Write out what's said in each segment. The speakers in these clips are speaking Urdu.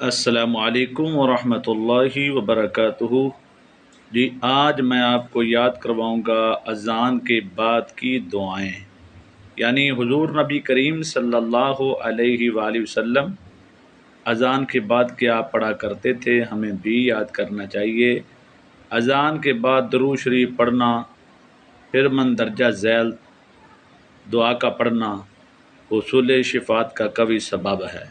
السلام علیکم ورحمۃ اللہ وبرکاتہ۔ جی آج میں آپ کو یاد کرواؤں گا اذان کے بعد کی دعائیں، یعنی حضور نبی کریم صلی اللہ علیہ وآلہ وسلم اذان کے بعد کیا پڑھا کرتے تھے، ہمیں بھی یاد کرنا چاہیے۔ اذان کے بعد درود شریف پڑھنا، پھر مندرجہ ذیل دعا کا پڑھنا حصول شفاعت کا قوی سبب ہے۔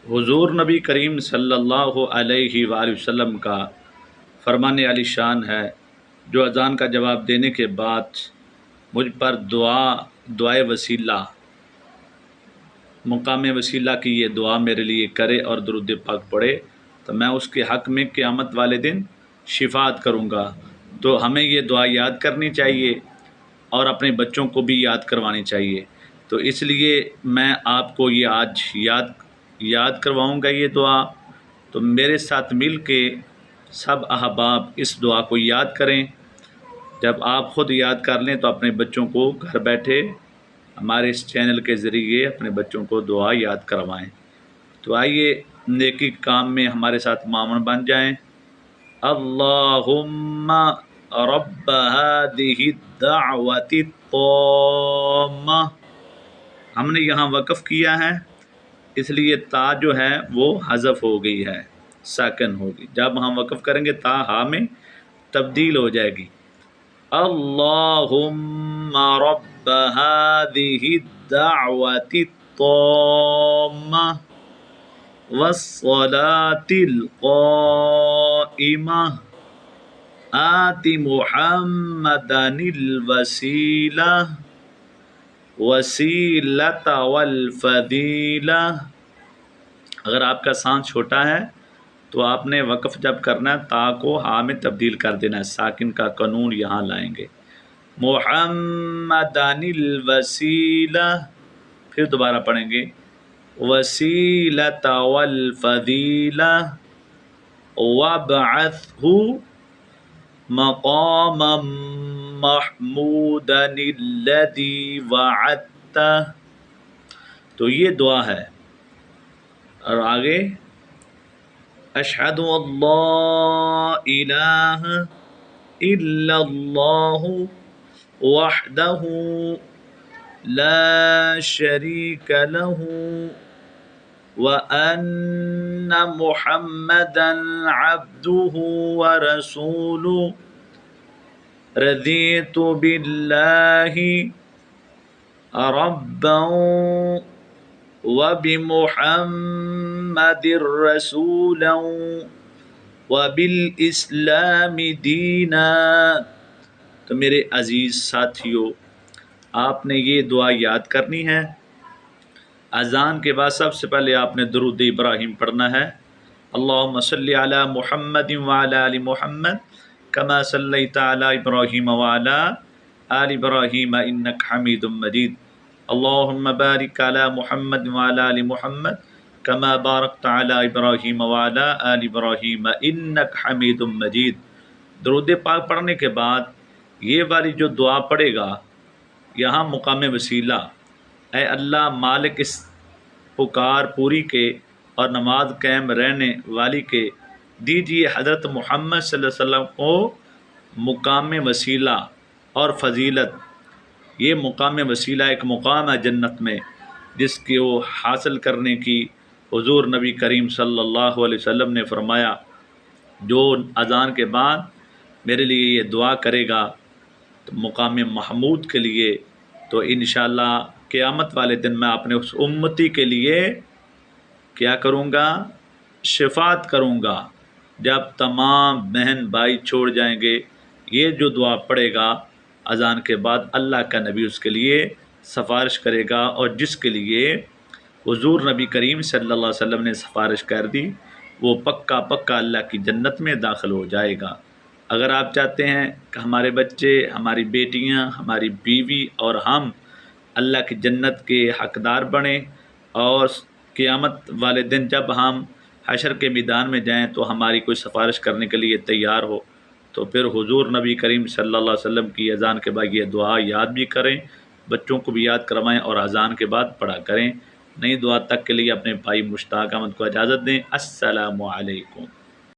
حضور نبی کریم صلی اللہ علیہ وآلہ وسلم کا فرمان علی شان ہے، جو اذان کا جواب دینے کے بعد مجھ پر دعائے وسیلہ، مقام وسیلہ کی یہ دعا میرے لیے کرے اور درود پاک پڑھے تو میں اس کے حق میں قیامت والے دن شفاعت کروں گا۔ تو ہمیں یہ دعا یاد کرنی چاہیے اور اپنے بچوں کو بھی یاد کروانی چاہیے۔ تو اس لیے میں آپ کو یہ آج یاد کرواؤں گا یہ دعا، تو میرے ساتھ مل کے سب احباب اس دعا کو یاد کریں۔ جب آپ خود یاد کر لیں تو اپنے بچوں کو گھر بیٹھے ہمارے اس چینل کے ذریعے اپنے بچوں کو دعا یاد کروائیں۔ تو آئیے نیکی کام میں ہمارے ساتھ معاون بن جائیں۔ اللہم رب هذه الدعوة التامة، ہم نے یہاں وقف کیا ہے، اس لیے تا جو ہے وہ حذف ہو گئی ہے، ساکن ہوگی۔ جب ہم وقف کریں گے تا ہا میں تبدیل ہو جائے گی۔ اللہم رب هذه الدعوة التامة والصلاة القائمة آت محمدا الوسیلة وسیلة والفضیلہ۔ اگر آپ کا سانس چھوٹا ہے تو آپ نے وقف جب کرنا ہے تا کو ہا میں تبدیل کر دینا ہے، ساکن کا قانون یہاں لائیں گے۔ محمدا الوسیلہ، پھر دوبارہ پڑھیں گے وسیلة والفضیلہ وابعثہ مقاما محمودا الذی وعدتہ۔ تو یہ دعا ہے، اور آگے اشہد ان لا الہ الا اللہ وحدہ لا شریک لہ وان محمدا عبدہ ورسولہ رضیت باللہ ربا وبمحمد رسولا وبالاسلام دینا۔ تو میرے عزیز ساتھیو، آپ نے یہ دعا یاد کرنی ہے۔ اذان کے بعد سب سے پہلے آپ نے درود ابراہیم پڑھنا ہے۔ اللہم صلی علی محمد وعلی آل محمد کما صلیت علی ابراہیم وعلی آل ابراہیم انک حمید مجید۔ اللہم بارک علی محمد وعلی آل محمد کما بارکت علی ابراہیم وعلی آل ابراہیم انک حمید مجید۔ درود پاک پڑھنے کے بعد یہ والی جو دعا پڑھے گا، یہاں مقام وسیلہ، اے اللہ مالک اس پکار پوری کے اور نماز قائم رہنے والی کے، دیجیے حضرت محمد صلی اللہ علیہ وسلم کو مقام وسیلہ اور فضیلت۔ یہ مقام وسیلہ ایک مقام ہے جنت میں، جس کے وہ حاصل کرنے کی حضور نبی کریم صلی اللہ علیہ وسلم نے فرمایا، جو اذان کے بعد میرے لیے یہ دعا کرے گا تو مقام محمود کے لیے، تو انشاءاللہ قیامت والے دن میں اپنے اس امتی کے لیے کیا کروں گا؟ شفاعت کروں گا۔ جب تمام بہن بھائی چھوڑ جائیں گے، یہ جو دعا پڑھے گا اذان کے بعد، اللہ کا نبی اس کے لیے سفارش کرے گا، اور جس کے لیے حضور نبی کریم صلی اللہ علیہ وسلم نے سفارش کر دی، وہ پکا اللہ کی جنت میں داخل ہو جائے گا۔ اگر آپ چاہتے ہیں کہ ہمارے بچے، ہماری بیٹیاں، ہماری بیوی اور ہم اللہ کی جنت کے حقدار بنیں، اور قیامت والے دن جب ہم حشر کے میدان میں جائیں تو ہماری کوئی سفارش کرنے کے لیے تیار ہو، تو پھر حضور نبی کریم صلی اللہ علیہ وسلم کی اذان کے بعد یہ دعا یاد بھی کریں، بچوں کو بھی یاد کروائیں اور اذان کے بعد پڑھا کریں۔ نئی دعا تک کے لیے اپنے بھائی مشتاق احمد کو اجازت دیں۔ السلام علیکم۔